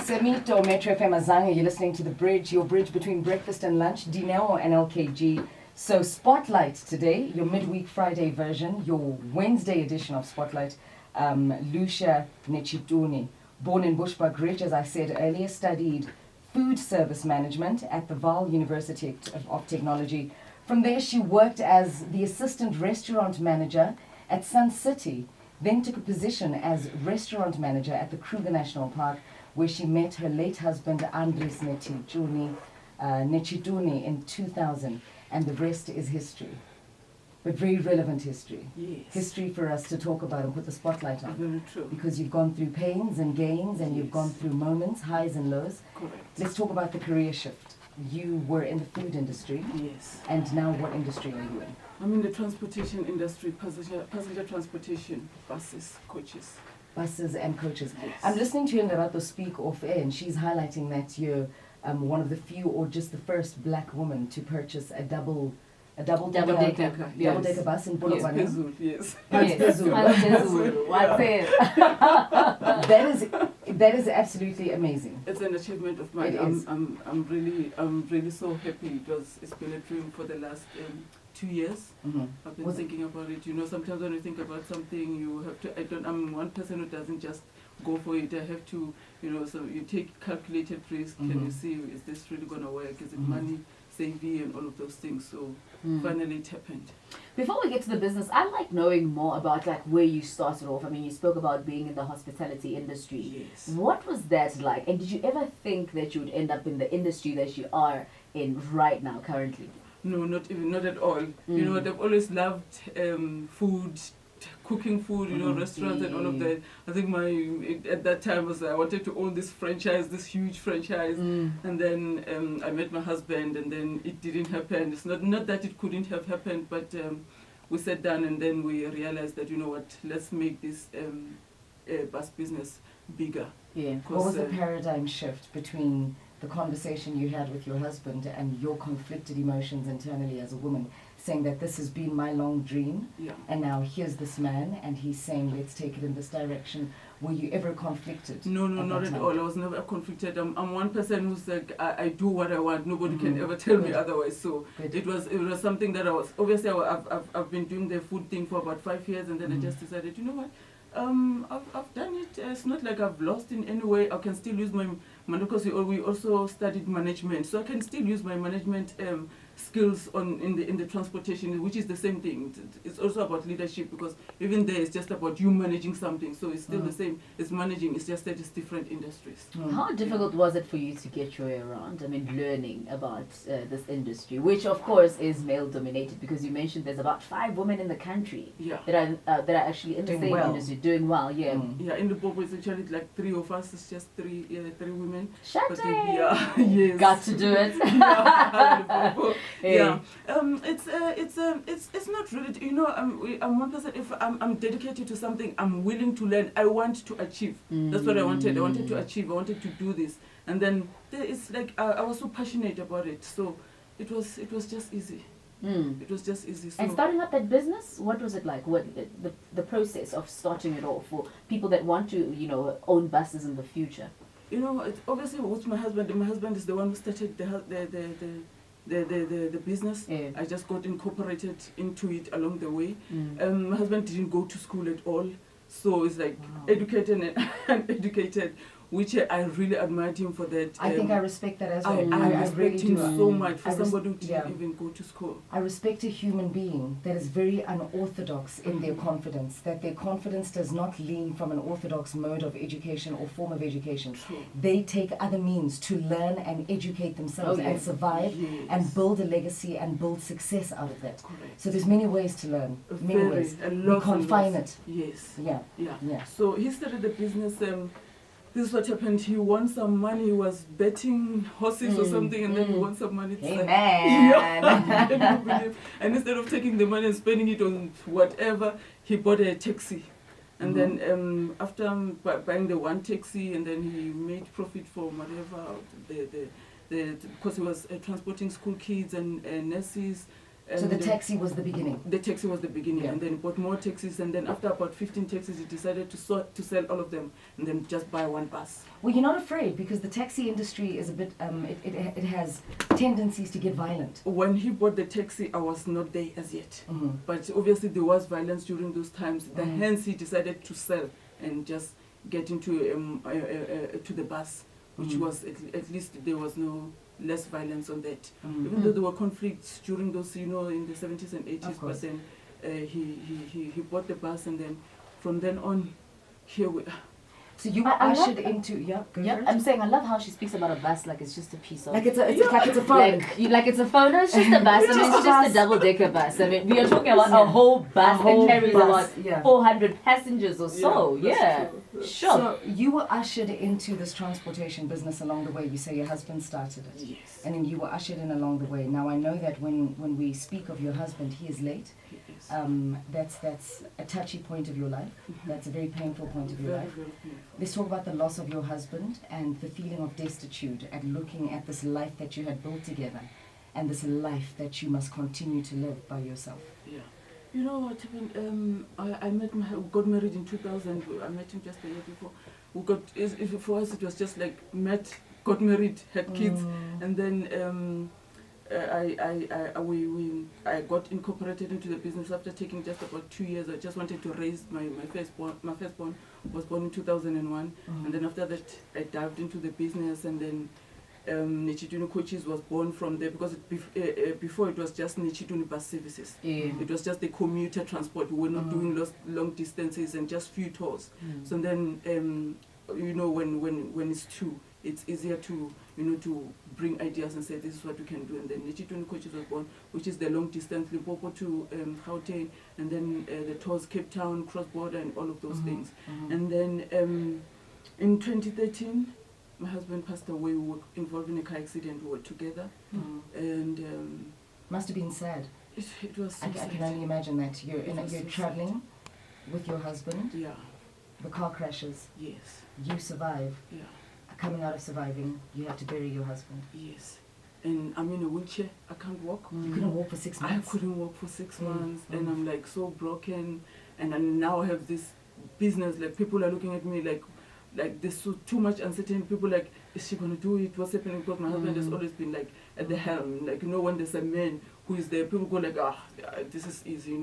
Semito Metro FM Azanga, you're listening to The Bridge, your bridge between breakfast and lunch, Dineo and LKG. So Spotlight today, your midweek Friday version, your Wednesday edition of Spotlight, Lucia Netshituni, born in Bushbuckridge, as I said earlier, studied food service management at the Vaal University of Technology. From there, she worked as the assistant restaurant manager at Sun City, then took a position as restaurant manager at the Kruger National Park, where she met her late husband, Andries Netshituni in 2000, and the rest is history. But very relevant history. Yes. History for us to talk about and put the spotlight on. Very true. Because you've gone through pains and gains, and you've gone through moments, highs and lows. Correct. Let's talk about the career shift. You were in the food industry. Yes. And now what industry are you in? I'm in the transportation industry, passenger transportation, buses, coaches. Buses and coaches. Yes. I'm listening to Ndarato speak off air, and she's highlighting that you're one of the few, or just the first black woman to purchase a double decker bus in Bulabane. Yes. That is absolutely amazing. It's an achievement of mine. It is. I'm really so happy. It's been a dream for the last 2 years. Mm-hmm. I've been thinking about it. You know, sometimes when you think about something, you have to. I'm one person who doesn't just go for it. I have to, so you take calculated risk. Mm-hmm. And you see, is this really gonna work? Is it money saving and all of those things? So finally it happened. Before we get to the business, I'd like knowing more about where you started off. I mean, you spoke about being in the hospitality industry. Yes. What was that like? And did you ever think that you would end up in the industry that you are in right now, currently? No, not at all. You know what? I've always loved food, cooking food, restaurants and all of that. I think at that time was I wanted to own this franchise, this huge franchise, and then I met my husband, and then it didn't happen. It's not that it couldn't have happened, but we sat down and then we realized that let's make this bus business bigger. Yeah. What was the paradigm shift between the conversation you had with your husband and your conflicted emotions internally as a woman, saying that this has been my long dream, and now here's this man and he's saying let's take it in this direction? Were you ever conflicted? No, not at all. I was never conflicted. I'm one person who's like, I do what I want. Nobody can ever tell me otherwise. So it was something that I was, obviously I've been doing the food thing for about 5 years, and then I just decided, you know what, I've done it. It's not like I've lost in any way. I can still use my because we also studied management, so I can still use my management skills in the transportation, which is the same thing. It's also about leadership, because even there it's just about you managing something, so it's still the same. It's managing. It's just that it's different industries. How difficult was it for you to get your way around? I mean, learning about this industry, which of course is male dominated, because you mentioned there's about 5 women in the country that are actually in the same industry doing well. Yeah. In the Bobo it's actually like 3 of us. It's just 3 women. Shut up! Yes. Got to do it. It's not really. I'm one person. If I'm dedicated to something, I'm willing to learn. I want to achieve. That's what I wanted. I wanted to achieve. I wanted to do this. And then it's like I was so passionate about it. So it was just easy. It was just easy. So and starting up that business, what was it like? What the process of starting it all for people that want to own buses in the future? It's obviously with my husband. My husband is the one who started the business. Yeah. I just got incorporated into it along the way. My husband didn't go to school at all, so it's like educated and uneducated, which I really admired him for that. I think I respect that as well. I respect him so much for I somebody who didn't even go to school. I respect a human being that is very unorthodox in their confidence, that their confidence does not lean from an orthodox mode of education or form of education. True. They take other means to learn and educate themselves and survive and build a legacy and build success out of that. Correct. So there's many ways to learn, many ways. We confine it. Yes. Yeah. So he started the business. This is what happened. He won some money. He was betting horses or something, and then he won some money. Amen. And instead of taking the money and spending it on whatever, he bought a taxi. And then after buying the one taxi, and then he made profit from whatever because he was transporting school kids and nurses. So the taxi was the beginning? The taxi was the beginning, Yeah. and then he bought more taxis, and then after about 15 taxis, he decided to sell all of them, and then just buy one bus. Well, you're not afraid, because the taxi industry is a bit, it has tendencies to get violent. When he bought the taxi, I was not there as yet. Mm-hmm. But obviously there was violence during those times. Hence he decided to sell and just get into to the bus, which was at least there was less violence on that. Even though there were conflicts during those, in the 70s and 80s, but then he bought the bus, and then from then on, here we are. So you were ushered into, I'm saying I love how she speaks about a bus like it's just a piece of like it's a phone. Like it's a phone. It's just a bus. I mean, it's just a double-decker bus. I mean, we are talking about a whole bus that carries about 400 passengers or so. Yeah, sure. So you were ushered into this transportation business along the way. You say your husband started it. Yes. And then you were ushered in along the way. Now I know that when we speak of your husband, he is late. That's a touchy point of your life. That's a very painful point of your life. Very painful. Let's talk about the loss of your husband and the feeling of destitute at looking at this life that you had built together and this life that you must continue to live by yourself. Yeah. You know what happened? I met we got married in 2000. I met him just a year before. For us it was just like got married, had kids, and then I got incorporated into the business after taking just about 2 years. I just wanted to raise my firstborn. My firstborn was born in 2001, and then after that I dived into the business, and then Netshituni Coaches was born from there, because before it was just Netshituni bus services. It was just the commuter transport. We were not doing long distances and just few tours. So then when it's two, it's easier to to bring ideas and say this is what we can do. And then Netshituni Coaches was born, which is the long distance Limpopo to Gauteng, and then the tours Cape Town, cross border, and all of those things. And then in 2013, my husband passed away. We were involved in a car accident. We were together, and Must have been sad. it was. So I can only imagine that you're traveling with your husband. Yeah. The car crashes. Yes. You survive. Yeah. Coming out of surviving, you have to bury your husband. Yes. And I'm in a wheelchair. I can't walk. You couldn't walk for 6 months? I couldn't walk for 6 months, and I'm like so broken. And I now have this business. Like, people are looking at me like there's too much uncertainty. People like, is she gonna do it? What's happening? Because my husband has always been like at the helm. Like, when there's a man who is there, people go like, this is easy,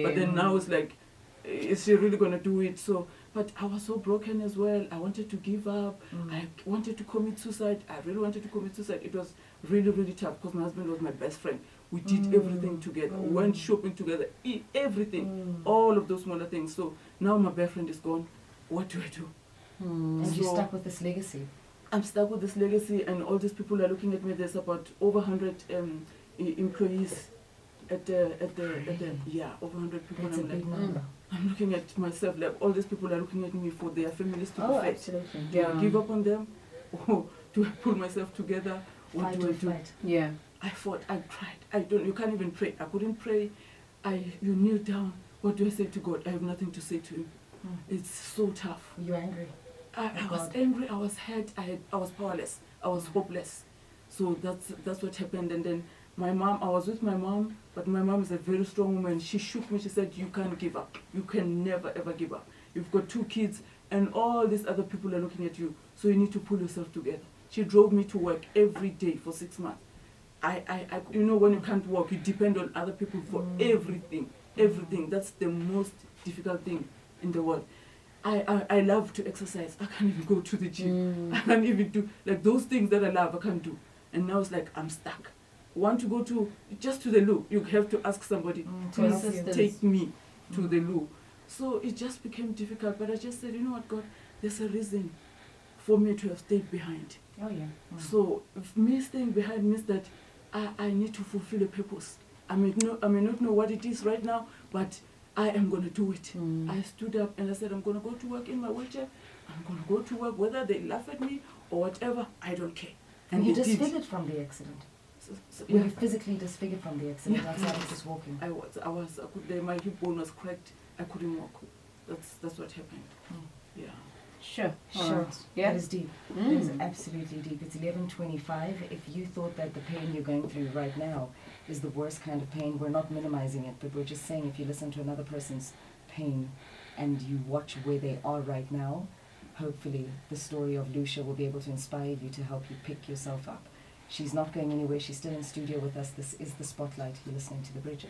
But then now it's like, is she really gonna do it? So, but I was so broken as well. I wanted to give up. I wanted to commit suicide. I really wanted to commit suicide. It was really, really tough, because my husband was my best friend. We did everything together. We went shopping together, everything, all of those smaller things. So now my best friend is gone. What do I do? And you're stuck with this legacy. I'm stuck with this legacy, and all these people are looking at me. There's about over 100 employees at the over 100 people. That's a big number. I'm looking at myself like all these people are looking at me for their families to be fed. Absolutely. Do I give up on them, or do I pull myself together? What do I do? Yeah. I fought. I tried. You can't even pray. I couldn't pray. You kneel down. What do I say to God? I have nothing to say to Him. It's so tough. You're angry. I was angry. I was hurt. I was powerless. I was hopeless. So that's what happened. And then my mom, I was with my mom, but my mom is a very strong woman. She shook me. She said, you can't give up. You can never, ever give up. You've got 2 kids, and all these other people are looking at you, so you need to pull yourself together. She drove me to work every day for 6 months. When you can't work, you depend on other people for everything. Everything. That's the most difficult thing in the world. I love to exercise. I can't even go to the gym. I can't even do, like, those things that I love, I can't do. And now it's like, I'm stuck. Want to go to the loo, you have to ask somebody, please take me to the loo. So it just became difficult, but I just said, you know what, God, there's a reason for me to have stayed behind. Oh yeah. So me staying behind means that I need to fulfill a purpose. I may not know what it is right now, but I am going to do it. I stood up and I said, I'm going to go to work in my wheelchair. I'm going to go to work, whether they laugh at me or whatever, I don't care. And you disfigured from the accident? Were you physically disfigured from the accident outside of just walking? My hip bone was cracked. I couldn't walk. That's what happened. Yeah. Sure. Sure. Right. Yeah. That is deep. That is absolutely deep. It's 11:25. If you thought that the pain you're going through right now is the worst kind of pain, we're not minimizing it, but we're just saying if you listen to another person's pain and you watch where they are right now, hopefully the story of Lucia will be able to inspire you to help you pick yourself up. She's not going anywhere. She's still in studio with us. This is The Spotlight. You're listening to The Bridge.